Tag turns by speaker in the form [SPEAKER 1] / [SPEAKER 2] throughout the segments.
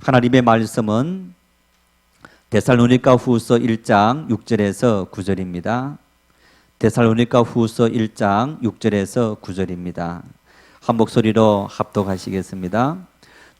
[SPEAKER 1] 하나님의 말씀은 데살로니가 후서 1장 6절에서 9절입니다. 데살로니가 후서 1장 6절에서 9절입니다. 한 목소리로 합독하시겠습니다.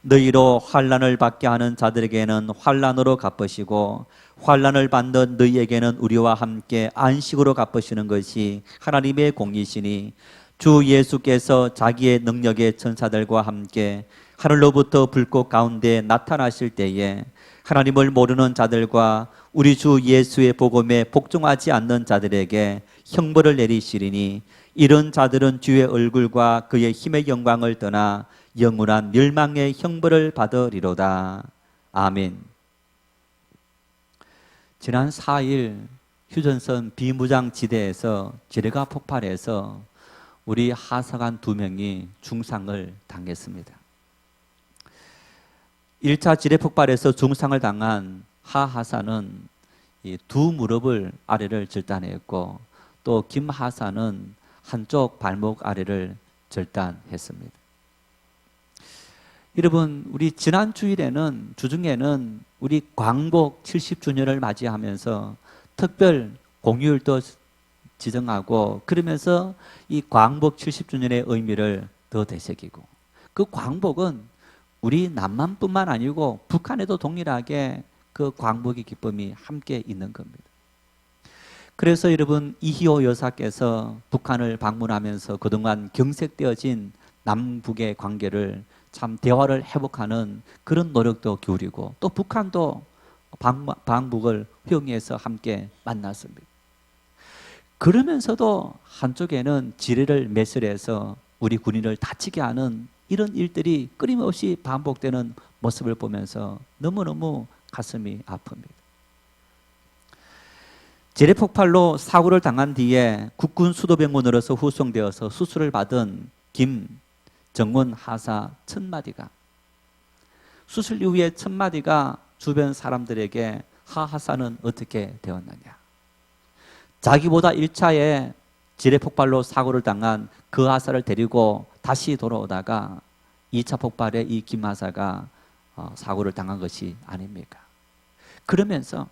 [SPEAKER 1] 너희로 환난을 받게 하는 자들에게는 환난으로 갚으시고 환난을 받는 너희에게는 우리와 함께 안식으로 갚으시는 것이 하나님의 공의시니 주 예수께서 자기의 능력의 천사들과 함께 하늘로부터 불꽃 가운데 나타나실 때에 하나님을 모르는 자들과 우리 주 예수의 복음에 복종하지 않는 자들에게 형벌을 내리시리니 이런 자들은 주의 얼굴과 그의 힘의 영광을 떠나 영원한 멸망의 형벌을 받으리로다. 아멘. 지난 4일 휴전선 비무장지대에서 지뢰가 폭발해서 우리 하사관 2명이 중상을 당했습니다. 1차 지뢰 폭발에서 중상을 당한 하 하사는 이 두 무릎을 아래를 절단했고 또 김 하사는 한쪽 발목 아래를 절단했습니다. 여러분, 우리 지난 주일에는 주중에는 우리 광복 70주년을 맞이하면서 특별 공휴일도 지정하고 그러면서 이 광복 70주년의 의미를 더 되새기고 그 광복은 우리 남한뿐만 아니고 북한에도 동일하게 그 광복의 기쁨이 함께 있는 겁니다. 그래서 여러분 이희호 여사께서 북한을 방문하면서 그동안 경색되어진 남북의 관계를 참 대화를 회복하는 그런 노력도 기울이고 또 북한도 방북을 허용해서 함께 만났습니다. 그러면서도 한쪽에는 지뢰를 매설해서 우리 군인을 다치게 하는 이런 일들이 끊임없이 반복되는 모습을 보면서 너무너무 가슴이 아픕니다. 지뢰 폭발로 사고를 당한 뒤에 국군 수도병원으로서 후송되어서 수술을 받은 김정훈 하사 첫 마디가 수술 이후에 첫 마디가 주변 사람들에게 하 하사는 어떻게 되었느냐. 자기보다 1차에 지뢰 폭발로 사고를 당한 그 하사를 데리고 다시 돌아오다가 2차 폭발에 이 김 하사가 사고를 당한 것이 아닙니까? 그러면서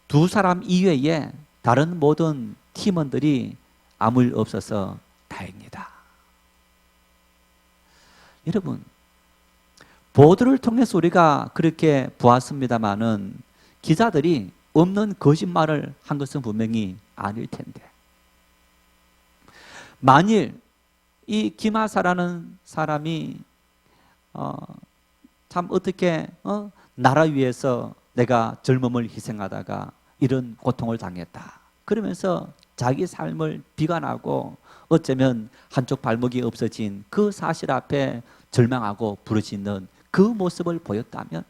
[SPEAKER 1] 두 사람 이외에 다른 모든 팀원들이 아무 일 없어서 다행이다. 여러분, 보도를 통해서 우리가 그렇게 보았습니다마는 기자들이 없는 거짓말을 한 것은 분명히 아닐 텐데 만일 이 김하사라는 사람이 참 어떻게 나라 위해서 내가 젊음을 희생하다가 이런 고통을 당했다 그러면서 자기 삶을 비관하고 어쩌면 한쪽 발목이 없어진 그 사실 앞에 절망하고 부르짖는 그 모습을 보였다면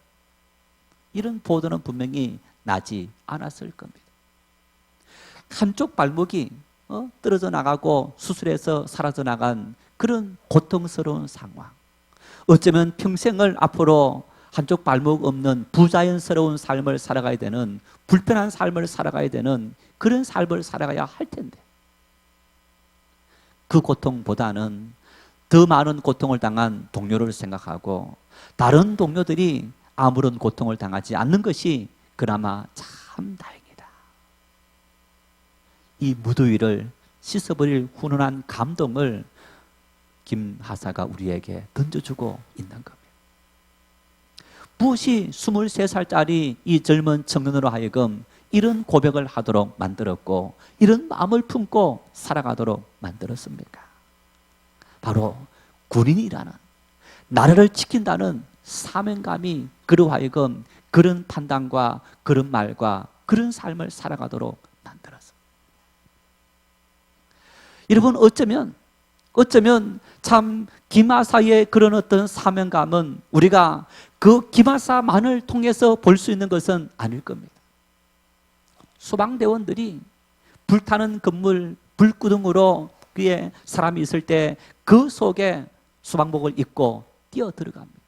[SPEAKER 1] 이런 보도는 분명히 나지 않았을 겁니다. 한쪽 발목이 떨어져 나가고 수술해서 사라져 나간 그런 고통스러운 상황, 어쩌면 평생을 앞으로 한쪽 발목 없는 부자연스러운 삶을 살아가야 되는 불편한 삶을 살아가야 되는 그런 삶을 살아가야 할 텐데 그 고통보다는 더 많은 고통을 당한 동료를 생각하고 다른 동료들이 아무런 고통을 당하지 않는 것이 그나마 참 다행이다. 이 무더위를 씻어버릴 훈훈한 감동을 김 하사가 우리에게 던져주고 있는 겁니다. 무엇이 23살짜리 이 젊은 청년으로 하여금 이런 고백을 하도록 만들었고 이런 마음을 품고 살아가도록 만들었습니까? 바로 군인이라는 나라를 지킨다는 사명감이 그로 하여금 그런 판단과 그런 말과 그런 삶을 살아가도록 만들었습니다. 여러분 어쩌면 참 김하사의 그런 어떤 사명감은 우리가 그 김하사만을 통해서 볼 수 있는 것은 아닐 겁니다. 소방대원들이 불타는 건물 불구덩으로 위에 사람이 있을 때 그 속에 소방복을 입고 뛰어 들어갑니다.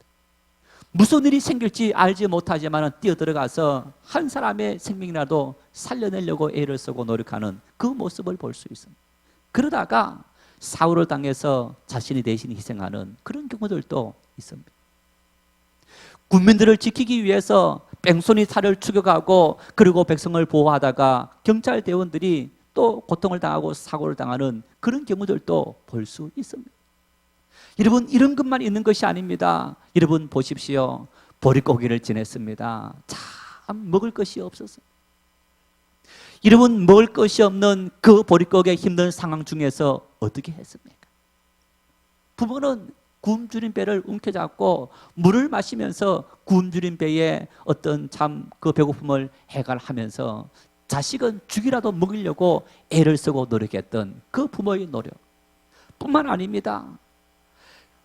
[SPEAKER 1] 무슨 일이 생길지 알지 못하지만 뛰어 들어가서 한 사람의 생명이라도 살려내려고 애를 쓰고 노력하는 그 모습을 볼 수 있습니다. 그러다가 사울을 당해서 자신이 대신 희생하는 그런 경우들도 있습니다. 군민들을 지키기 위해서 뺑소니 차를 추격하고 그리고 백성을 보호하다가 경찰 대원들이 또 고통을 당하고 사고를 당하는 그런 경우들도 볼 수 있습니다. 여러분, 이런 것만 있는 것이 아닙니다. 여러분 보십시오. 보릿고기를 지냈습니다. 참 먹을 것이 없어서. 여러분, 먹을 것이 없는 그 보릿고기의 힘든 상황 중에서 어떻게 했습니까? 부모는 굶주린 배를 움켜잡고 물을 마시면서 굶주린 배에 어떤 참 그 배고픔을 해결하면서 자식은 죽이라도 먹이려고 애를 쓰고 노력했던 그 부모의 노력 뿐만 아닙니다.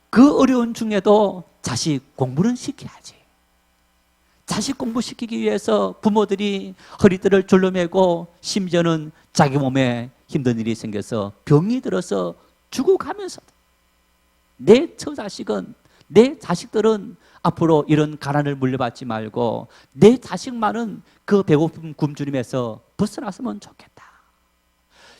[SPEAKER 1] 그 어려운 중에도 자식 공부는 시켜야지. 자식 공부시키기 위해서 부모들이 허리띠를 줄로 매고 심지어는 자기 몸에 힘든 일이 생겨서 병이 들어서 죽어가면서도 내 처자식은, 내 자식들은 앞으로 이런 가난을 물려받지 말고 내 자식만은 그 배고픔 굶주림에서 벗어났으면 좋겠다.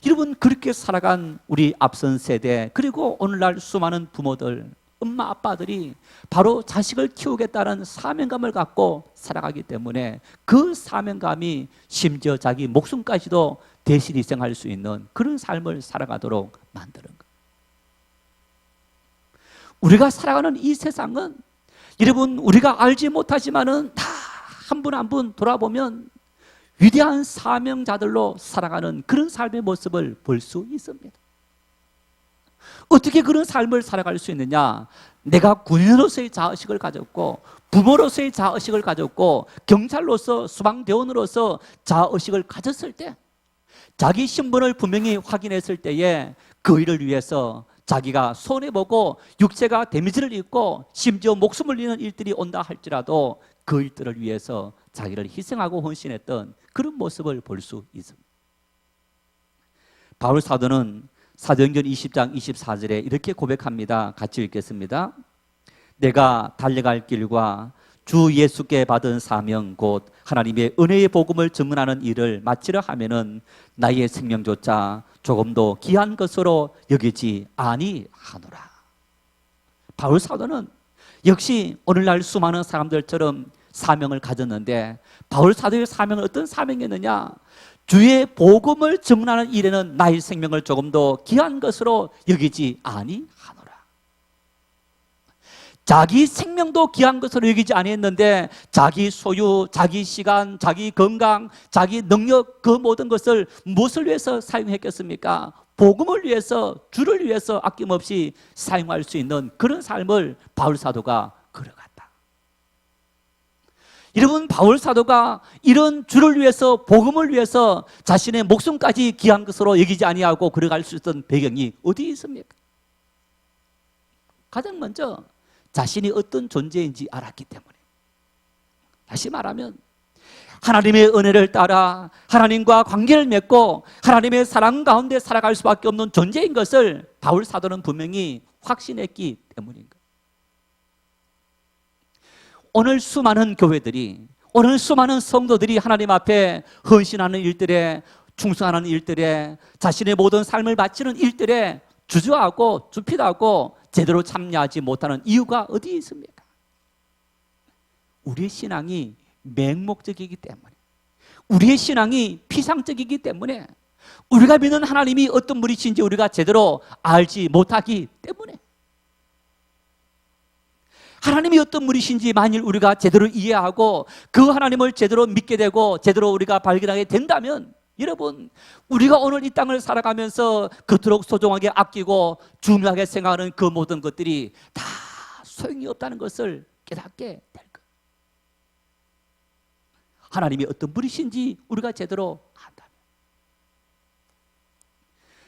[SPEAKER 1] 여러분, 그렇게 살아간 우리 앞선 세대, 그리고 오늘날 수많은 부모들, 엄마 아빠들이 바로 자식을 키우겠다는 사명감을 갖고 살아가기 때문에 그 사명감이 심지어 자기 목숨까지도 대신 희생할 수 있는 그런 삶을 살아가도록 만드는 것. 우리가 살아가는 이 세상은 여러분, 우리가 알지 못하지만은 다 한 분 한 분 돌아보면 위대한 사명자들로 살아가는 그런 삶의 모습을 볼 수 있습니다. 어떻게 그런 삶을 살아갈 수 있느냐? 내가 군인으로서의 자의식을 가졌고, 부모로서의 자의식을 가졌고, 경찰로서, 소방대원으로서 자의식을 가졌을 때, 자기 신분을 분명히 확인했을 때에 그 일을 위해서 자기가 손해보고 육체가 데미지를 입고 심지어 목숨을 잃는 일들이 온다 할지라도 그 일들을 위해서 자기를 희생하고 헌신했던 그런 모습을 볼 수 있습니다. 바울 사도는 사도행전 20장 24절에 이렇게 고백합니다. 같이 읽겠습니다. 내가 달려갈 길과 주 예수께 받은 사명 곧 하나님의 은혜의 복음을 증언하는 일을 마치려 하면은 나의 생명조차 조금도 귀한 것으로 여기지 아니하노라. 바울 사도는 역시 오늘날 수많은 사람들처럼 사명을 가졌는데, 바울 사도의 사명은 어떤 사명이었느냐? 주의 복음을 증언하는 일에는 나의 생명을 조금도 귀한 것으로 여기지 아니하노라. 자기 생명도 귀한 것으로 여기지 아니했는데 자기 소유, 자기 시간, 자기 건강, 자기 능력, 그 모든 것을 무엇을 위해서 사용했겠습니까? 복음을 위해서, 주를 위해서 아낌없이 사용할 수 있는 그런 삶을 바울 사도가 걸어갔다. 여러분, 바울 사도가 이런 주를 위해서, 복음을 위해서 자신의 목숨까지 귀한 것으로 여기지 아니하고 걸어갈 수 있던 배경이 어디에 있습니까? 가장 먼저 자신이 어떤 존재인지 알았기 때문에. 다시 말하면 하나님의 은혜를 따라 하나님과 관계를 맺고 하나님의 사랑 가운데 살아갈 수밖에 없는 존재인 것을 바울 사도는 분명히 확신했기 때문인 거예요. 오늘 수많은 교회들이, 오늘 수많은 성도들이 하나님 앞에 헌신하는 일들에, 충성하는 일들에, 자신의 모든 삶을 바치는 일들에 주저하고 주피하고 제대로 참여하지 못하는 이유가 어디에 있습니까? 우리의 신앙이 맹목적이기 때문에, 우리의 신앙이 피상적이기 때문에, 우리가 믿는 하나님이 어떤 분이신지 우리가 제대로 알지 못하기 때문에, 하나님이 어떤 분이신지 만일 우리가 제대로 이해하고 그 하나님을 제대로 믿게 되고 제대로 우리가 발견하게 된다면, 여러분, 우리가 오늘 이 땅을 살아가면서 그토록 소중하게 아끼고 중요하게 생각하는 그 모든 것들이 다 소용이 없다는 것을 깨닫게 될 거예요. 하나님이 어떤 분이신지 우리가 제대로 안다면.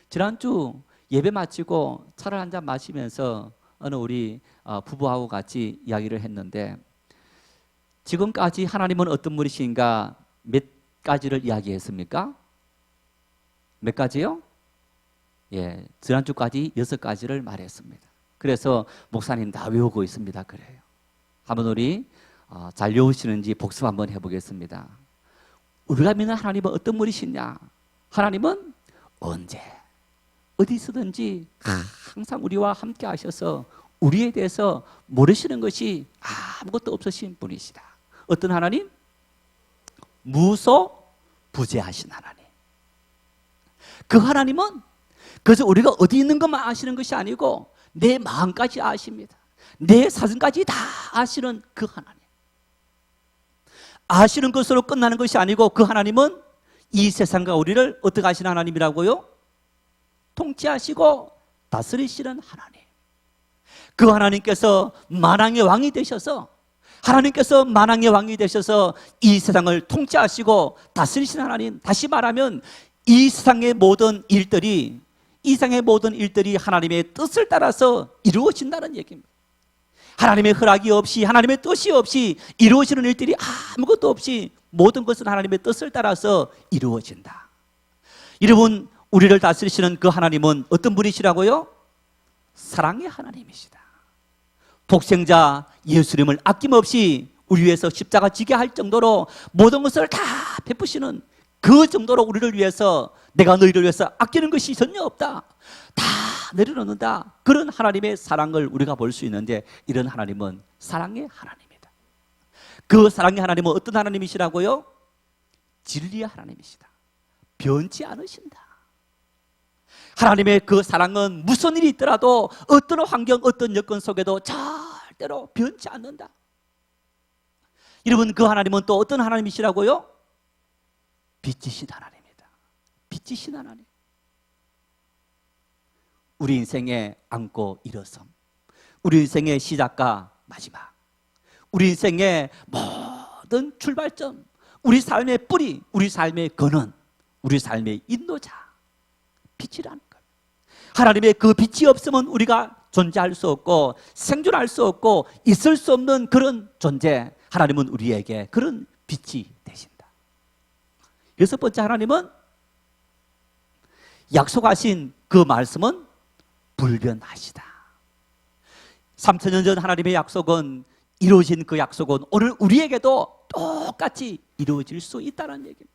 [SPEAKER 1] 지난주 예배 마치고 차를 한 잔 마시면서 어느 우리 부부하고 같이 이야기를 했는데, 지금까지 하나님은 어떤 분이신가 몇 가지를 이야기했습니까? 몇 가지요? 예, 지난주까지 6가지를 말했습니다. 그래서 목사님 다 외우고 있습니다. 그래요. 한번 우리 잘 외우시는지 복습 한번 해보겠습니다. 우리가 믿는 하나님은 어떤 분이시냐? 하나님은 언제 어디서든지 항상 우리와 함께 하셔서 우리에 대해서 모르시는 것이 아무것도 없으신 분이시다. 어떤 하나님? 무소부재하신 하나님. 그 하나님은 그래서 우리가 어디 있는 것만 아시는 것이 아니고 내 마음까지 아십니다. 내 사정까지 다 아시는 그 하나님. 아시는 것으로 끝나는 것이 아니고 그 하나님은 이 세상과 우리를 어떻게 하시는 하나님이라고요? 통치하시고 다스리시는 하나님. 그 하나님께서 만왕의 왕이 되셔서 하나님께서 만왕의 왕이 되셔서 이 세상을 통치하시고 다스리시는 하나님. 다시 말하면 이 세상의 모든 일들이 하나님의 뜻을 따라서 이루어진다는 얘기입니다. 하나님의 허락이 없이 하나님의 뜻이 없이 이루어지는 일들이 아무것도 없이 모든 것은 하나님의 뜻을 따라서 이루어진다. 여러분, 우리를 다스리시는 그 하나님은 어떤 분이시라고요? 사랑의 하나님이시다. 독생자 예수님을 아낌없이 우리 위해서 십자가 지게 할 정도로 모든 것을 다 베푸시는 그 정도로 우리를 위해서 내가 너희를 위해서 아끼는 것이 전혀 없다. 다 내려놓는다. 그런 하나님의 사랑을 우리가 볼 수 있는데 이런 하나님은 사랑의 하나님이다. 그 사랑의 하나님은 어떤 하나님이시라고요? 진리의 하나님이시다. 변치 않으신다. 하나님의 그 사랑은 무슨 일이 있더라도 어떤 환경, 어떤 여건 속에도 절대로 변치 않는다. 여러분, 그 하나님은 또 어떤 하나님이시라고요? 빛이신 하나님이다. 빛이신 하나님. 우리 인생의 안고 일어섬, 우리 인생의 시작과 마지막, 우리 인생의 모든 출발점, 우리 삶의 뿌리, 우리 삶의 근원, 우리 삶의 인도자, 빛이라는 것. 하나님의 그 빛이 없으면 우리가 존재할 수 없고 생존할 수 없고 있을 수 없는 그런 존재. 하나님은 우리에게 그런 빛이 되신다. 여섯 번째, 하나님은 약속하신 그 말씀은 불변하시다. 3000년 전 하나님의 약속은 이루어진 그 약속은 오늘 우리에게도 똑같이 이루어질 수 있다는 얘기입니다.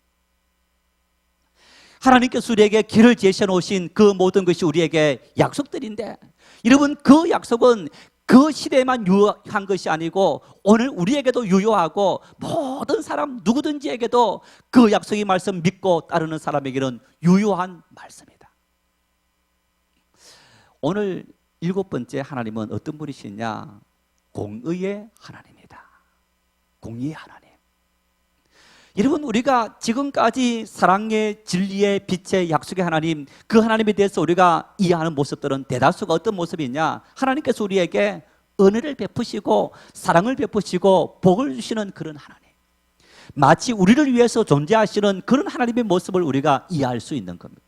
[SPEAKER 1] 하나님께서 우리에게 길을 제시해 놓으신 그 모든 것이 우리에게 약속들인데, 여러분, 그 약속은 그 시대에만 유효한 것이 아니고 오늘 우리에게도 유효하고 모든 사람 누구든지에게도 그 약속의 말씀 믿고 따르는 사람에게는 유효한 말씀이다. 오늘 일곱 번째 하나님은 어떤 분이시냐? 공의의 하나님이다. 공의의 하나님. 여러분, 우리가 지금까지 사랑의, 진리의, 빛의 약속의 하나님, 그 하나님에 대해서 우리가 이해하는 모습들은 대다수가 어떤 모습이냐? 하나님께서 우리에게 은혜를 베푸시고 사랑을 베푸시고 복을 주시는 그런 하나님, 마치 우리를 위해서 존재하시는 그런 하나님의 모습을 우리가 이해할 수 있는 겁니다.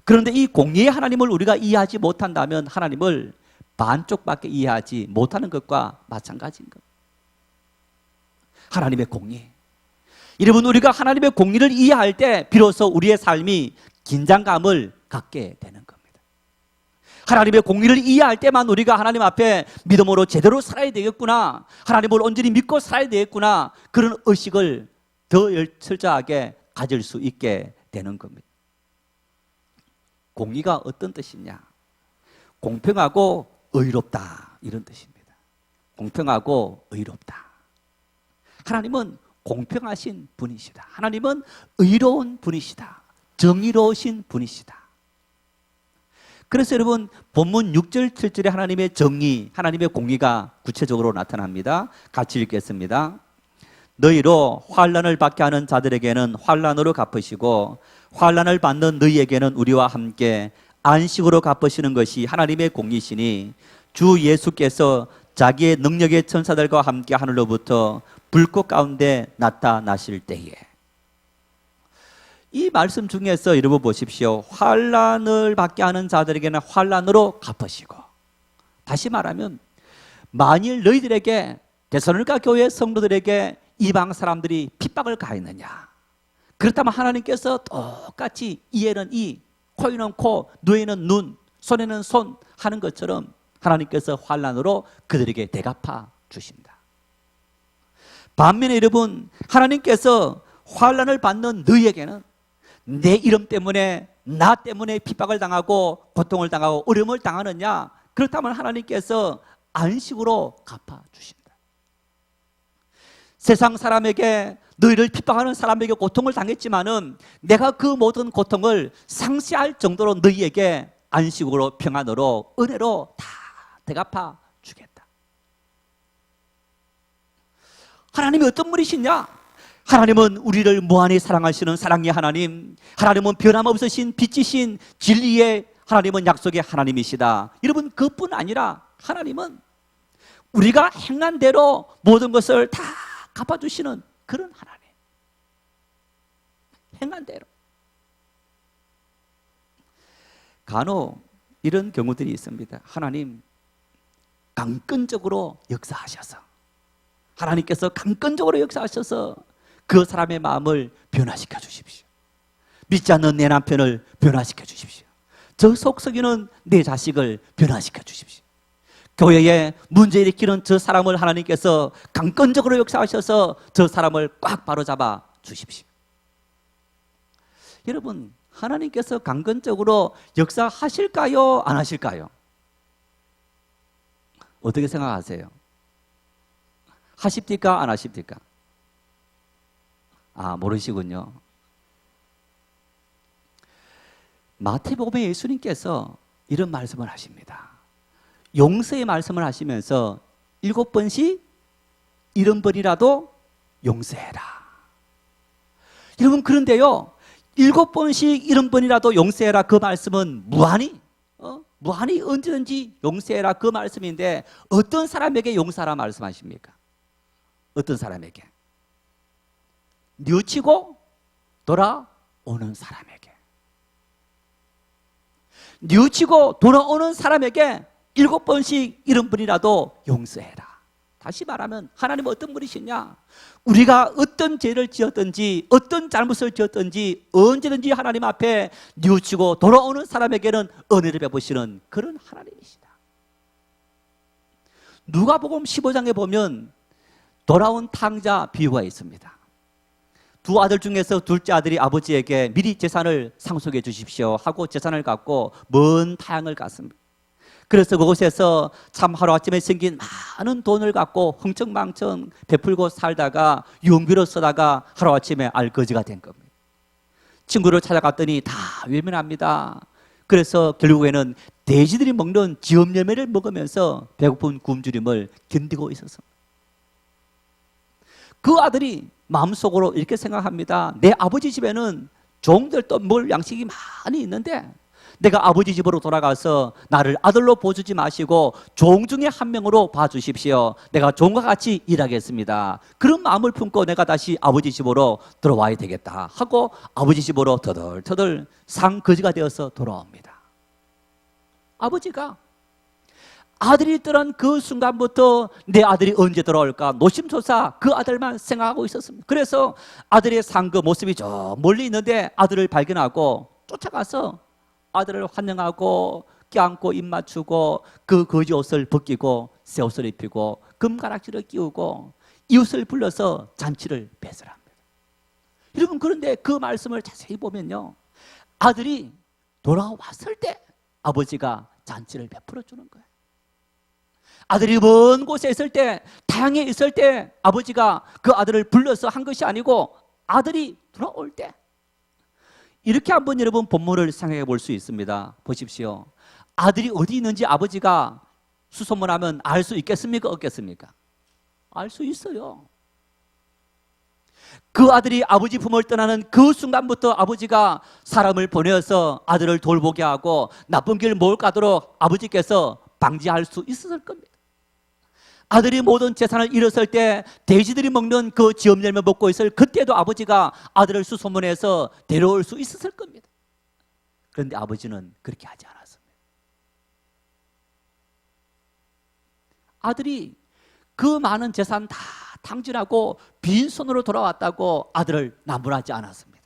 [SPEAKER 1] 그런데 이 공의의 하나님을 우리가 이해하지 못한다면 하나님을 반쪽밖에 이해하지 못하는 것과 마찬가지인 겁니다. 하나님의 공의. 여러분, 우리가 하나님의 공의를 이해할 때 비로소 우리의 삶이 긴장감을 갖게 되는 겁니다. 하나님의 공의를 이해할 때만 우리가 하나님 앞에 믿음으로 제대로 살아야 되겠구나, 하나님을 온전히 믿고 살아야 되겠구나, 그런 의식을 더 철저하게 가질 수 있게 되는 겁니다. 공의가 어떤 뜻이냐? 공평하고 의롭다, 이런 뜻입니다. 공평하고 의롭다. 하나님은 공평하신 분이시다. 하나님은 의로운 분이시다. 정의로우신 분이시다. 그래서 여러분, 본문 6절 7절에 하나님의 정의, 하나님의 공의가 구체적으로 나타납니다. 같이 읽겠습니다. 너희로 환난을 받게 하는 자들에게는 환난으로 갚으시고 환난을 받는 너희에게는 우리와 함께 안식으로 갚으시는 것이 하나님의 공의시니 주 예수께서 자기의 능력의 천사들과 함께 하늘로부터 불꽃 가운데 나타나실 때에. 이 말씀 중에서 여러분 보십시오. 환난을 받게 하는 자들에게는 환난으로 갚으시고, 다시 말하면 만일 너희들에게, 데살로니가 교회 성도들에게 이방 사람들이 핍박을 가했느냐, 그렇다면 하나님께서 똑같이 이에는 이, 코에는 코, 눈에는 눈, 손에는 손 하는 것처럼 하나님께서 환난으로 그들에게 대갚아 주신다. 반면에 여러분, 하나님께서 환난을 받는 너희에게는 내 이름 때문에, 나 때문에 핍박을 당하고 고통을 당하고 어려움을 당하느냐, 그렇다면 하나님께서 안식으로 갚아주신다. 세상 사람에게, 너희를 핍박하는 사람에게 고통을 당했지만은 내가 그 모든 고통을 상쇄할 정도로 너희에게 안식으로, 평안으로, 은혜로 다 대갚아 주겠다. 하나님이 어떤 분이시냐? 하나님은 우리를 무한히 사랑하시는 사랑의 하나님, 하나님은 변함없으신 빛이신 진리의 하나님은 약속의 하나님이시다. 여러분, 그뿐 아니라 하나님은 우리가 행한 대로 모든 것을 다 갚아주시는 그런 하나님. 행한 대로. 간혹 이런 경우들이 있습니다. 하나님 강권적으로 역사하셔서, 하나님께서 강권적으로 역사하셔서 그 사람의 마음을 변화시켜 주십시오. 믿지 않는 내 남편을 변화시켜 주십시오. 저 속썩이는 내 자식을 변화시켜 주십시오. 교회에 문제 일으키는 저 사람을 하나님께서 강권적으로 역사하셔서 저 사람을 꽉 바로잡아 주십시오. 여러분, 하나님께서 강권적으로 역사하실까요? 안 하실까요? 어떻게 생각하세요? 하십니까? 안 하십니까? 모르시군요. 마태복음에 예수님께서 이런 말씀을 하십니다. 용서의 말씀을 하시면서 7번씩 70번이라도 용서해라. 여러분, 그런데요, 7번씩 70번이라도 용서해라, 그 말씀은 무한히 언제든지 용서해라, 그 말씀인데 어떤 사람에게 용서하라 말씀하십니까? 어떤 사람에게? 뉘우치고 돌아오는 사람에게. 뉘우치고 돌아오는 사람에게 7번씩 70번이라도 용서해라. 다시 말하면 하나님은 어떤 분이시냐? 우리가 어떤 죄를 지었든지 어떤 잘못을 지었든지 언제든지 하나님 앞에 뉘우치고 돌아오는 사람에게는 은혜를 베푸시는 그런 하나님이시다. 누가복음 15장에 보면 돌아온 탕자 비유가 있습니다. 두 아들 중에서 둘째 아들이 아버지에게 미리 재산을 상속해 주십시오 하고 재산을 갖고 먼 타향을 갔습니다. 그래서 그곳에서 참 하루아침에 생긴 많은 돈을 갖고 흥청망청 베풀고 살다가 용비로 쓰다가 하루아침에 알거지가 된 겁니다. 친구를 찾아갔더니 다 외면합니다. 그래서 결국에는 돼지들이 먹는 지업 열매를 먹으면서 배고픈 굶주림을 견디고 있었습니다. 그 아들이 마음속으로 이렇게 생각합니다. 내 아버지 집에는 종들도 먹을 양식이 많이 있는데 내가 아버지 집으로 돌아가서 나를 아들로 보주지 마시고 종 중에 한 명으로 봐주십시오. 내가 종과 같이 일하겠습니다. 그런 마음을 품고 내가 다시 아버지 집으로 들어와야 되겠다 하고 아버지 집으로 터덜터덜 상거지가 되어서 돌아옵니다. 아버지가 아들이 떠난 그 순간부터 내 아들이 언제 돌아올까 노심초사 그 아들만 생각하고 있었습니다. 그래서 아들의 상그 모습이 저 멀리 있는데 아들을 발견하고 쫓아가서 아들을 환영하고 껴안고 입 맞추고 그 거지 옷을 벗기고 새 옷을 입히고 금가락지를 끼우고 이웃을 불러서 잔치를 배설합니다. 여러분, 그런데 그 말씀을 자세히 보면요, 아들이 돌아왔을 때 아버지가 잔치를 베풀어 주는 거예요. 아들이 먼 곳에 있을 때, 타향에 있을 때 아버지가 그 아들을 불러서 한 것이 아니고 아들이 돌아올 때. 이렇게 한번 여러분 본문을 생각해 볼 수 있습니다. 보십시오. 아들이 어디 있는지 아버지가 수소문하면 알 수 있겠습니까? 없겠습니까? 알 수 있어요. 그 아들이 아버지 품을 떠나는 그 순간부터 아버지가 사람을 보내어서 아들을 돌보게 하고 나쁜 길 못 가도록 아버지께서 방지할 수 있었을 겁니다. 아들이 모든 재산을 잃었을 때 돼지들이 먹는 그 지업 열매 먹고 있을 그때도 아버지가 아들을 수소문해서 데려올 수 있었을 겁니다. 그런데 아버지는 그렇게 하지 않았습니다. 아들이 그 많은 재산 다 탕진하고 빈손으로 돌아왔다고 아들을 나무라지 않았습니다.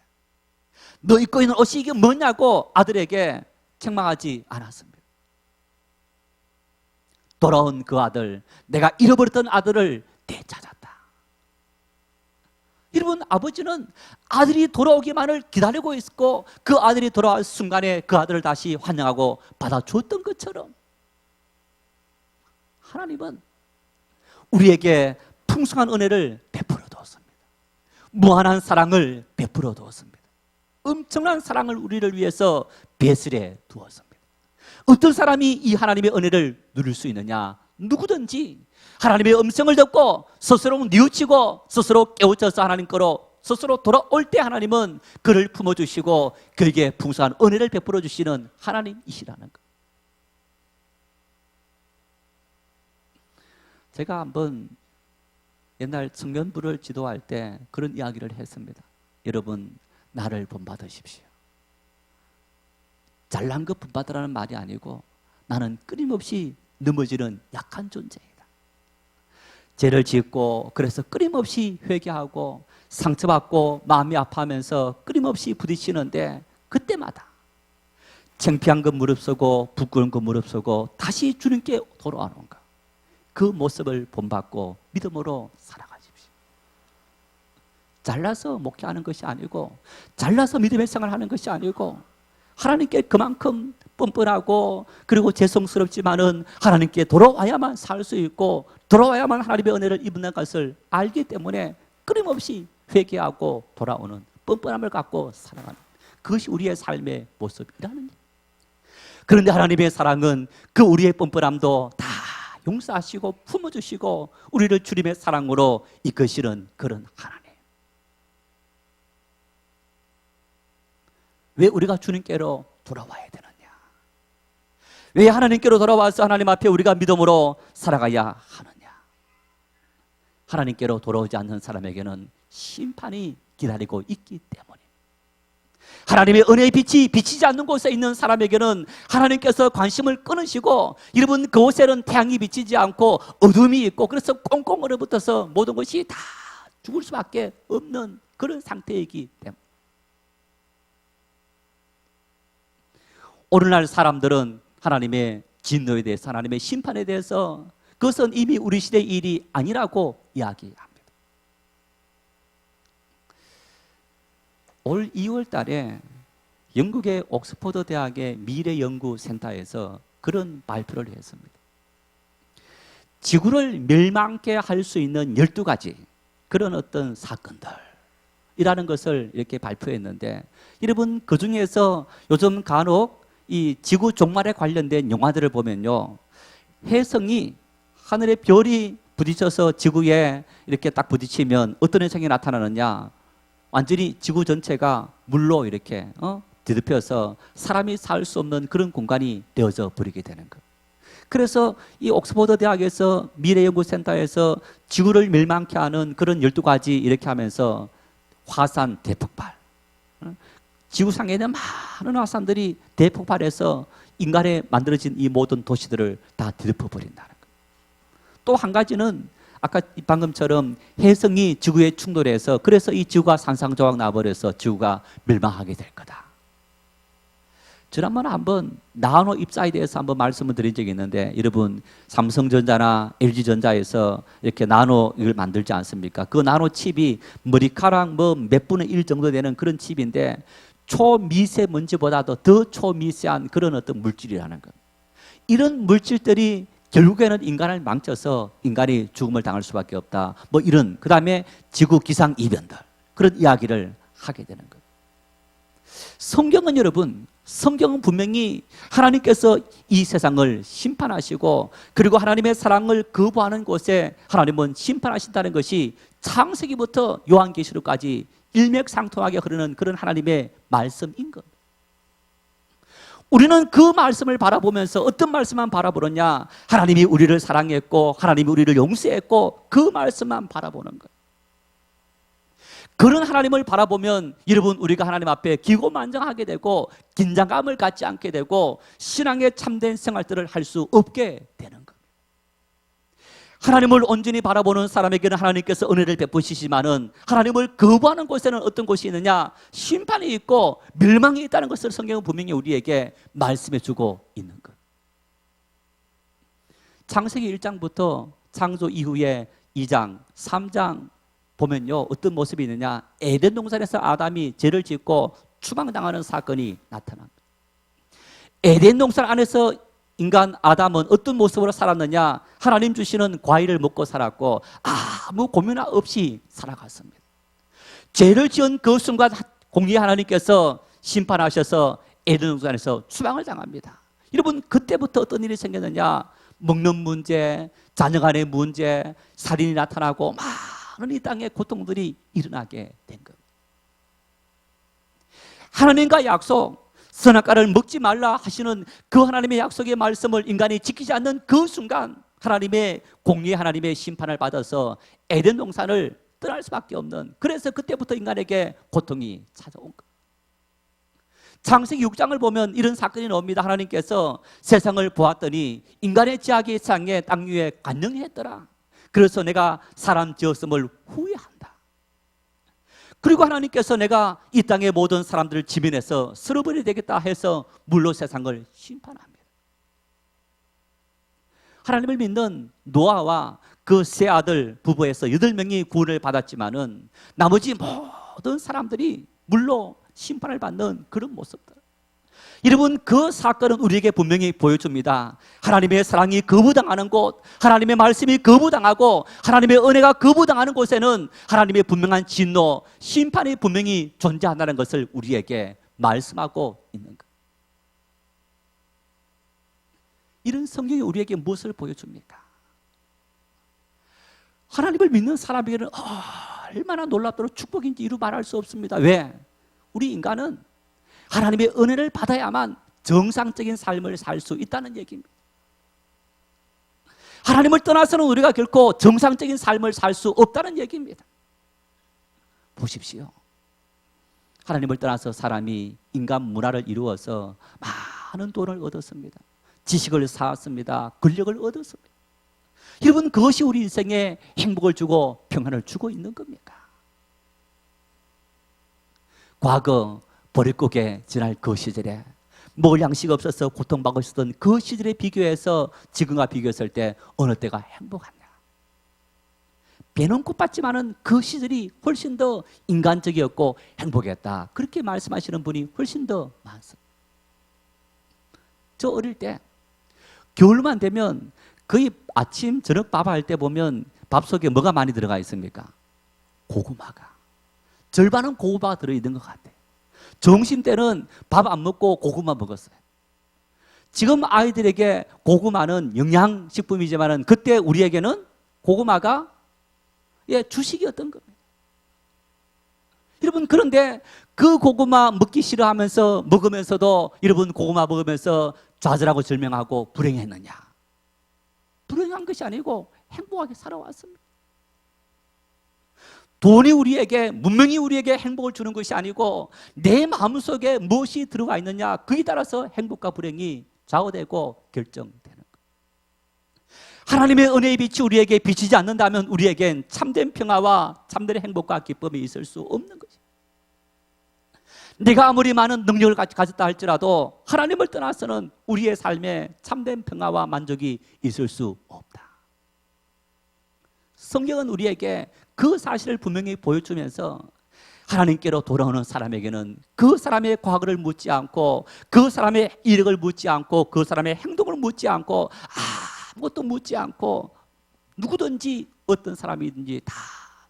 [SPEAKER 1] 너 입고 있는 옷이 이게 뭐냐고 아들에게 책망하지 않았습니다. 돌아온 그 아들, 내가 잃어버렸던 아들을 되찾았다. 여러분, 아버지는 아들이 돌아오기만을 기다리고 있고 그 아들이 돌아올 순간에 그 아들을 다시 환영하고 받아주었던 것처럼 하나님은 우리에게 풍성한 은혜를 베풀어 두었습니다. 무한한 사랑을 베풀어 두었습니다. 엄청난 사랑을 우리를 위해서 배설해 두었습니다. 어떤 사람이 이 하나님의 은혜를 누릴 수 있느냐? 누구든지 하나님의 음성을 듣고 스스로 뉘우치고 스스로 깨우쳐서 하나님 거로 스스로 돌아올 때 하나님은 그를 품어주시고 그에게 풍성한 은혜를 베풀어 주시는 하나님이시라는 것. 제가 한번 옛날 청년부를 지도할 때 그런 이야기를 했습니다. 여러분, 나를 본받으십시오. 잘난 것 본받으라는 말이 아니고 나는 끊임없이 넘어지는 약한 존재이다. 죄를 짓고 그래서 끊임없이 회개하고 상처받고 마음이 아파하면서 끊임없이 부딪히는데 그때마다 창피한 것 무릅쓰고 부끄러운 것 무릅쓰고 다시 주님께 돌아오는 것, 그 모습을 본받고 믿음으로 살아가십시오. 잘나서 목회하는 것이 아니고 잘나서 믿음의 생활을 하는 것이 아니고 하나님께 그만큼 뻔뻔하고 그리고 죄송스럽지만은 하나님께 돌아와야만 살 수 있고 돌아와야만 하나님의 은혜를 입는 것을 알기 때문에 끊임없이 회개하고 돌아오는 뻔뻔함을 갖고 살아가는 그것이 우리의 삶의 모습이라는 거예요. 그런데 하나님의 사랑은 그 우리의 뻔뻔함도 다 용서하시고 품어주시고 우리를 주님의 사랑으로 이끄시는 그런 하나님. 왜 우리가 주님께로 돌아와야 되느냐? 왜 하나님께로 돌아와서 하나님 앞에 우리가 믿음으로 살아가야 하느냐? 하나님께로 돌아오지 않는 사람에게는 심판이 기다리고 있기 때문에, 하나님의 은혜의 빛이 비치지 않는 곳에 있는 사람에게는 하나님께서 관심을 끊으시고, 여러분, 그곳에는 태양이 비치지 않고 어둠이 있고 그래서 꽁꽁 얼어붙어서 모든 것이 다 죽을 수밖에 없는 그런 상태이기 때문에, 오늘날 사람들은 하나님의 진노에 대해서, 하나님의 심판에 대해서 그것은 이미 우리 시대의 일이 아니라고 이야기합니다. 올 2월 달에 영국의 옥스퍼드 대학의 미래연구센터에서 그런 발표를 했습니다. 지구를 멸망케 할 수 있는 12가지 그런 어떤 사건들이라는 것을 이렇게 발표했는데, 여러분, 그 중에서 요즘 간혹 이 지구 종말에 관련된 영화들을 보면요, 혜성이 하늘의 별이 부딪혀서 지구에 이렇게 딱 부딪히면 어떤 현상이 나타나느냐? 완전히 지구 전체가 물로 이렇게 뒤덮여서 사람이 살 수 없는 그런 공간이 되어져 버리게 되는 것. 그래서 이 옥스퍼드 대학에서 미래연구센터에서 지구를 멸망케 하는 그런 12가지 이렇게 하면서 화산 대폭발, 지구상에 있는 많은 화산들이 대폭발해서 인간에 만들어진 이 모든 도시들을 다 뒤덮어 버린다는 것. 또 한 가지는 아까 방금처럼 혜성이 지구에 충돌해서 그래서 이 지구가 산산조각 나버려서 지구가 멸망하게 될 거다. 지난번에 한번 나노 입자에 대해서 한번 말씀을 드린 적이 있는데, 여러분, 삼성전자나 LG전자에서 이렇게 나노 이걸 만들지 않습니까? 그 나노 칩이 머리카락 몇 분의 1 정도 되는 그런 칩인데 초미세먼지보다도 더 초미세한 그런 어떤 물질이라는 것. 이런 물질들이 결국에는 인간을 망쳐서 인간이 죽음을 당할 수밖에 없다. 이런, 그 다음에 지구 기상 이변들, 그런 이야기를 하게 되는 것. 성경은, 여러분, 성경은 분명히 하나님께서 이 세상을 심판하시고 그리고 하나님의 사랑을 거부하는 곳에 하나님은 심판하신다는 것이 창세기부터 요한계시록까지 일맥상통하게 흐르는 그런 하나님의 말씀인 것. 우리는 그 말씀을 바라보면서 어떤 말씀만 바라보느냐? 하나님이 우리를 사랑했고 하나님이 우리를 용서했고 그 말씀만 바라보는 것. 그런 하나님을 바라보면 여러분, 우리가 하나님 앞에 기고만장하게 되고 긴장감을 갖지 않게 되고 신앙의 참된 생활들을 할 수 없게 되는 것. 하나님을 온전히 바라보는 사람에게는 하나님께서 은혜를 베푸시지만은 하나님을 거부하는 곳에는 어떤 곳이 있느냐? 심판이 있고 멸망이 있다는 것을 성경은 분명히 우리에게 말씀해 주고 있는 것. 창세기 1장부터 창조 이후에 2장, 3장 보면요, 어떤 모습이 있느냐? 에덴 동산에서 아담이 죄를 짓고 추방당하는 사건이 나타납니다. 에덴 동산 안에서 인간 아담은 어떤 모습으로 살았느냐? 하나님 주시는 과일을 먹고 살았고 아무 고민 없이 살아갔습니다. 죄를 지은 그 순간 공의 하나님께서 심판하셔서 에덴 동산에서 추방을 당합니다. 여러분, 그때부터 어떤 일이 생겼느냐? 먹는 문제, 자녀 간의 문제, 살인이 나타나고 많은 이 땅의 고통들이 일어나게 된 겁니다. 하나님과 약속, 선악과를 먹지 말라 하시는 그 하나님의 약속의 말씀을 인간이 지키지 않는 그 순간 하나님의 공의, 하나님의 심판을 받아서 에덴 동산을 떠날 수밖에 없는, 그래서 그때부터 인간에게 고통이 찾아온 거예요. 창세기 6장을 보면 이런 사건이 나옵니다. 하나님께서 세상을 보았더니 인간의 지악이 세상에 땅 위에 간영했더라. 그래서 내가 사람 지었음을 후회한다. 그리고 하나님께서 내가 이 땅의 모든 사람들을 지면에서 쓸어버려야 되겠다 해서 물로 세상을 심판합니다. 하나님을 믿는 노아와 그 세 아들 부부에서 8명이 구원을 받았지만은 나머지 모든 사람들이 물로 심판을 받는 그런 모습들. 여러분, 그 사건은 우리에게 분명히 보여줍니다. 하나님의 사랑이 거부당하는 곳, 하나님의 말씀이 거부당하고 하나님의 은혜가 거부당하는 곳에는 하나님의 분명한 진노, 심판이 분명히 존재한다는 것을 우리에게 말씀하고 있는 것. 이런 성경이 우리에게 무엇을 보여줍니까? 하나님을 믿는 사람에게는 얼마나 놀랍도록 축복인지 이루 말할 수 없습니다. 왜? 우리 인간은 하나님의 은혜를 받아야만 정상적인 삶을 살 수 있다는 얘기입니다. 하나님을 떠나서는 우리가 결코 정상적인 삶을 살 수 없다는 얘기입니다. 보십시오. 하나님을 떠나서 사람이 인간 문화를 이루어서 많은 돈을 얻었습니다. 지식을 쌓았습니다. 권력을 얻었습니다. 여러분, 그것이 우리 인생에 행복을 주고 평안을 주고 있는 겁니까? 과거 보릿고개 지날 그 시절에 먹을 양식 없어서 고통받고 있었던 그 시절에 비교해서 지금과 비교했을 때 어느 때가 행복하냐? 배는 고팠지만은 그 시절이 훨씬 더 인간적이었고 행복했다. 그렇게 말씀하시는 분이 훨씬 더 많습니다. 저 어릴 때 겨울만 되면 거의 아침 저녁 밥 할 때 보면 밥 속에 뭐가 많이 들어가 있습니까? 고구마가. 절반은 고구마가 들어있는 것 같아요. 점심 때는 밥 안 먹고 고구마 먹었어요. 지금 아이들에게 고구마는 영양식품이지만 그때 우리에게는 고구마가 주식이었던 겁니다. 여러분, 그런데 그 고구마 먹기 싫어하면서 먹으면서도 여러분 고구마 먹으면서 좌절하고 절명하고 불행했느냐? 불행한 것이 아니고 행복하게 살아왔습니다. 돈이 우리에게, 문명이 우리에게 행복을 주는 것이 아니고 내 마음속에 무엇이 들어가 있느냐, 그에 따라서 행복과 불행이 좌우되고 결정되는 것. 하나님의 은혜의 빛이 우리에게 비치지 않는다면 우리에겐 참된 평화와 참된 행복과 기쁨이 있을 수 없는 것입니다. 내가 아무리 많은 능력을 가졌다 할지라도 하나님을 떠나서는 우리의 삶에 참된 평화와 만족이 있을 수 없다. 성경은 우리에게 그 사실을 분명히 보여주면서 하나님께로 돌아오는 사람에게는 그 사람의 과거를 묻지 않고 그 사람의 이력을 묻지 않고 그 사람의 행동을 묻지 않고 아무것도 묻지 않고 누구든지 어떤 사람이든지 다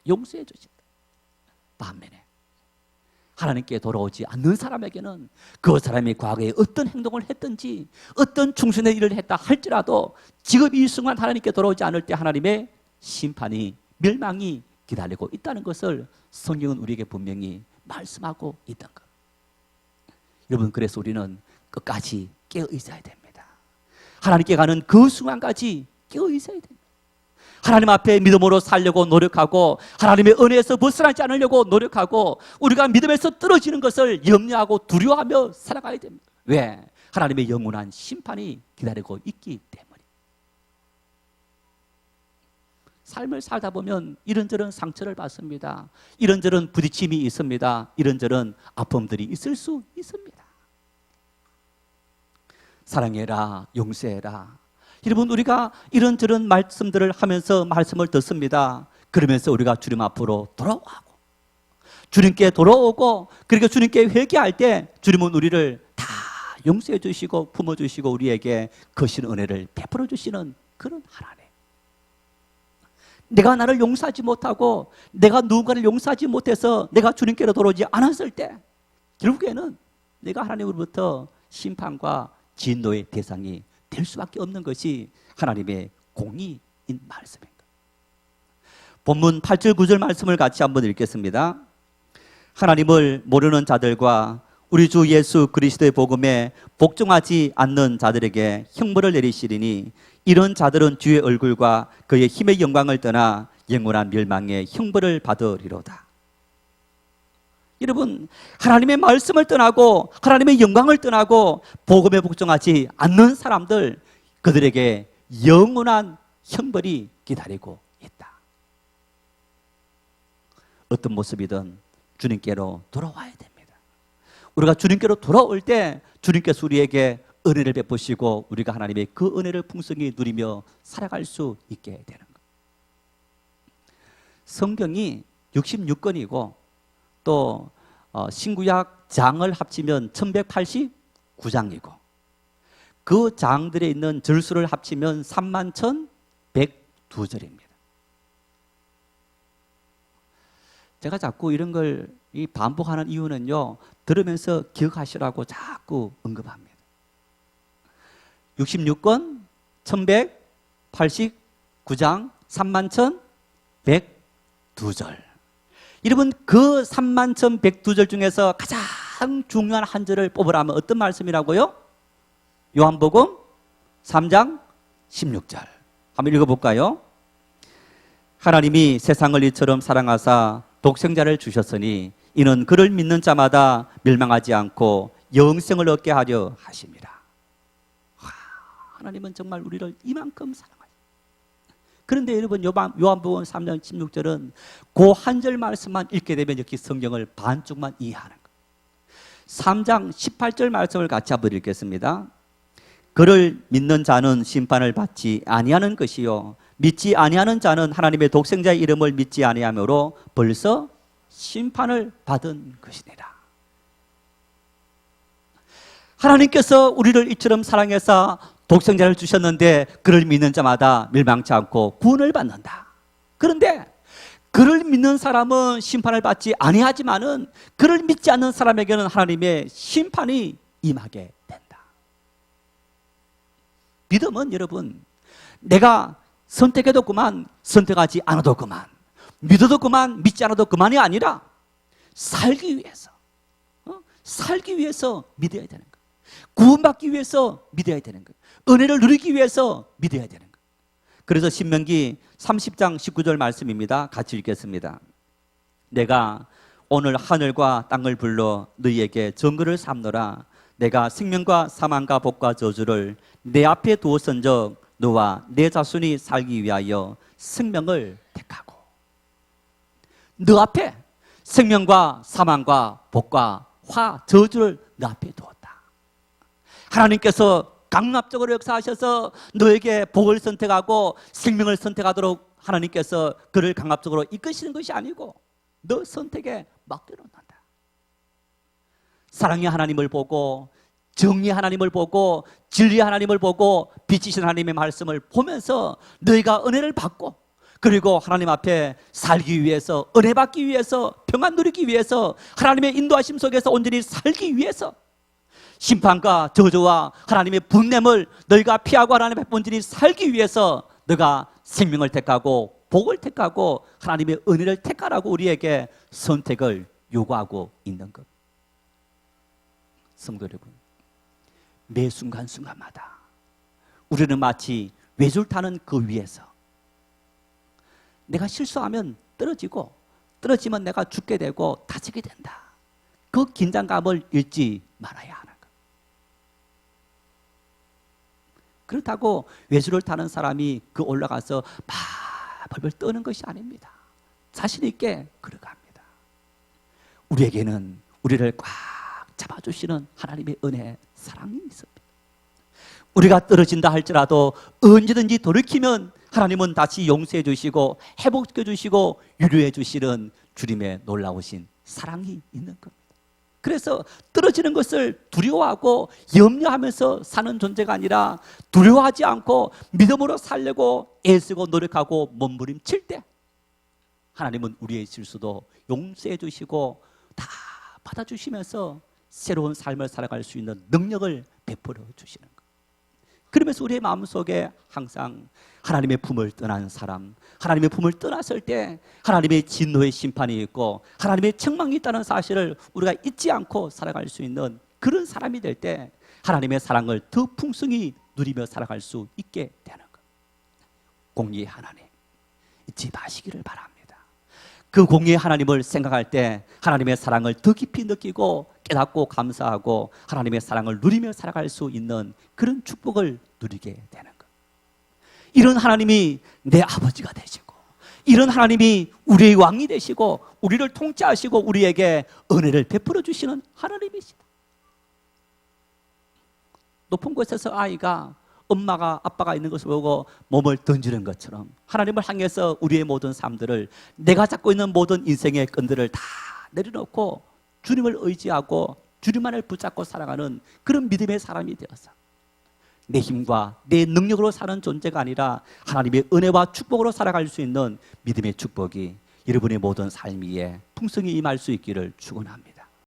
[SPEAKER 1] 용서해 주신다. 반면에 하나님께 돌아오지 않는 사람에게는 그 사람이 과거에 어떤 행동을 했든지 어떤 충신의 일을 했다 할지라도 지금 이 순간 하나님께 돌아오지 않을 때 하나님의 심판이, 멸망이 기다리고 있다는 것을 성경은 우리에게 분명히 말씀하고 있던 것. 여러분, 그래서 우리는 끝까지 깨어 있어야 됩니다. 하나님께 가는 그 순간까지 깨어 있어야 됩니다. 하나님 앞에 믿음으로 살려고 노력하고 하나님의 은혜에서 벗어나지 않으려고 노력하고 우리가 믿음에서 떨어지는 것을 염려하고 두려워하며 살아가야 됩니다. 왜? 하나님의 영원한 심판이 기다리고 있기 때문에. 삶을 살다 보면 이런저런 상처를 받습니다. 이런저런 부딪힘이 있습니다. 이런저런 아픔들이 있을 수 있습니다. 사랑해라, 용서해라. 여러분, 우리가 이런저런 말씀들을 하면서 말씀을 듣습니다. 그러면서 우리가 주님 앞으로 돌아오고 주님께 돌아오고 그리고 주님께 회개할 때 주님은 우리를 다 용서해 주시고 품어 주시고 우리에게 거신 은혜를 베풀어 주시는 그런 하나님. 내가 나를 용서하지 못하고 내가 누군가를 용서하지 못해서 내가 주님께로 돌아오지 않았을 때 결국에는 내가 하나님으로부터 심판과 진노의 대상이 될 수밖에 없는 것이 하나님의 공의인 말씀입니다. 본문 8절 9절 말씀을 같이 한번 읽겠습니다. 하나님을 모르는 자들과 우리 주 예수 그리스도의 복음에 복종하지 않는 자들에게 형벌을 내리시리니 이런 자들은 주의 얼굴과 그의 힘의 영광을 떠나 영원한 멸망의 형벌을 받으리로다. 여러분, 하나님의 말씀을 떠나고 하나님의 영광을 떠나고 복음에 복종하지 않는 사람들, 그들에게 영원한 형벌이 기다리고 있다. 어떤 모습이든 주님께로 돌아와야 됩니다. 우리가 주님께로 돌아올 때 주님께서 우리에게 은혜를 베푸시고 우리가 하나님의 그 은혜를 풍성히 누리며 살아갈 수 있게 되는 것. 성경이 66권이고 또 신구약 장을 합치면 1189장이고 그 장들에 있는 절수를 합치면 31,102절입니다. 제가 자꾸 이런 걸 반복하는 이유는요, 들으면서 기억하시라고 자꾸 언급합니다. 66권 1189장 31,102절. 여러분, 그 31,102절 중에서 가장 중요한 한 절을 뽑으라면 어떤 말씀이라고요? 요한복음 3장 16절. 한번 읽어볼까요? 하나님이 세상을 이처럼 사랑하사 독생자를 주셨으니 이는 그를 믿는 자마다 멸망하지 않고 영생을 얻게 하려 하심이라. 하나님은 정말 우리를 이만큼 사랑하죠. 그런데 여러분, 요한복음 3장 16절은 그 한 절 말씀만 읽게 되면 여기 성경을 반쪽만 이해하는 거예요. 3장 18절 말씀을 같이 한번 읽겠습니다. 그를 믿는 자는 심판을 받지 아니하는 것이요 믿지 아니하는 자는 하나님의 독생자의 이름을 믿지 아니하므로 벌써 심판을 받은 것이니라. 하나님께서 우리를 이처럼 사랑해서 독생자를 주셨는데 그를 믿는 자마다 멸망치 않고 구원을 받는다. 그런데 그를 믿는 사람은 심판을 받지 아니하지만은 그를 믿지 않는 사람에게는 하나님의 심판이 임하게 된다. 믿음은 여러분, 내가 선택해도 그만, 선택하지 않아도 그만, 믿어도 그만, 믿지 않아도 그만이 아니라 살기 위해서, 살기 위해서 믿어야 되는 거예요. 구원받기 위해서 믿어야 되는 거예요. 은혜를 누리기 위해서 믿어야 되는 거예요. 그래서 신명기 30장 19절 말씀입니다. 같이 읽겠습니다. 내가 오늘 하늘과 땅을 불러 너희에게 정거를 삼노라. 내가 생명과 사망과 복과 저주를 내 앞에 두었은즉 너와 내 자손이 살기 위하여 생명을 택하고. 너 앞에 생명과 사망과 복과 화, 저주를 너 앞에 두었다. 하나님께서 강압적으로 역사하셔서 너에게 복을 선택하고 생명을 선택하도록 하나님께서 그를 강압적으로 이끄시는 것이 아니고 너 선택에 맡겨놓는다. 사랑의 하나님을 보고, 정의의 하나님을 보고, 진리의 하나님을 보고, 빛이신 하나님의 말씀을 보면서 너희가 은혜를 받고, 그리고 하나님 앞에 살기 위해서, 은혜 받기 위해서, 평안 누리기 위해서, 하나님의 인도하심 속에서 온전히 살기 위해서, 심판과 저주와 하나님의 분냄을 너희가 피하고 하나님의 온전히 살기 위해서 너가 생명을 택하고 복을 택하고 하나님의 은혜를 택하라고 우리에게 선택을 요구하고 있는 것. 성도 여러분, 매 순간순간마다 우리는 마치 외줄 타는 그 위에서 내가 실수하면 떨어지고, 떨어지면 내가 죽게 되고 다치게 된다. 그 긴장감을 잃지 말아야 하는 것. 그렇다고 외줄을 타는 사람이 그 올라가서 막 벌벌 떠는 것이 아닙니다. 자신 있게 걸어갑니다. 우리에게는 우리를 꽉 잡아주시는 하나님의 은혜, 사랑이 있습니다. 우리가 떨어진다 할지라도 언제든지 돌이키면 하나님은 다시 용서해 주시고 회복시켜 주시고 유료해 주시는 주님의 놀라우신 사랑이 있는 겁니다. 그래서 떨어지는 것을 두려워하고 염려하면서 사는 존재가 아니라 두려워하지 않고 믿음으로 살려고 애쓰고 노력하고 몸부림칠 때 하나님은 우리의 실수도 용서해 주시고 다 받아주시면서 새로운 삶을 살아갈 수 있는 능력을 베풀어 주시는 것. 그러면서 우리의 마음속에 항상 하나님의 품을 떠난 사람, 하나님의 품을 떠났을 때 하나님의 진노의 심판이 있고 하나님의 책망이 있다는 사실을 우리가 잊지 않고 살아갈 수 있는 그런 사람이 될 때 하나님의 사랑을 더 풍성히 누리며 살아갈 수 있게 되는 것. 공의의 하나님 잊지 마시기를 바랍니다. 그 공의의 하나님을 생각할 때 하나님의 사랑을 더 깊이 느끼고 깨닫고 감사하고 하나님의 사랑을 누리며 살아갈 수 있는 그런 축복을 누리게 되는 것. 이런 하나님이 내 아버지가 되시고 이런 하나님이 우리의 왕이 되시고 우리를 통치하시고 우리에게 은혜를 베풀어 주시는 하나님이시다. 높은 곳에서 아이가 엄마가 아빠가 있는 것을 보고 몸을 던지는 것처럼 하나님을 향해서 우리의 모든 삶들을 내가 잡고 있는 모든 인생의 끈들을 다 내려놓고 주님을 의지하고 주님만을 붙잡고 살아가는 그런 믿음의 사람이 되어서 내 힘과 내 능력으로 사는 존재가 아니라 하나님의 은혜와 축복으로 살아갈 수 있는 믿음의 축복이 여러분의 모든 삶 위에 풍성히 임할 수 있기를 축원합니다.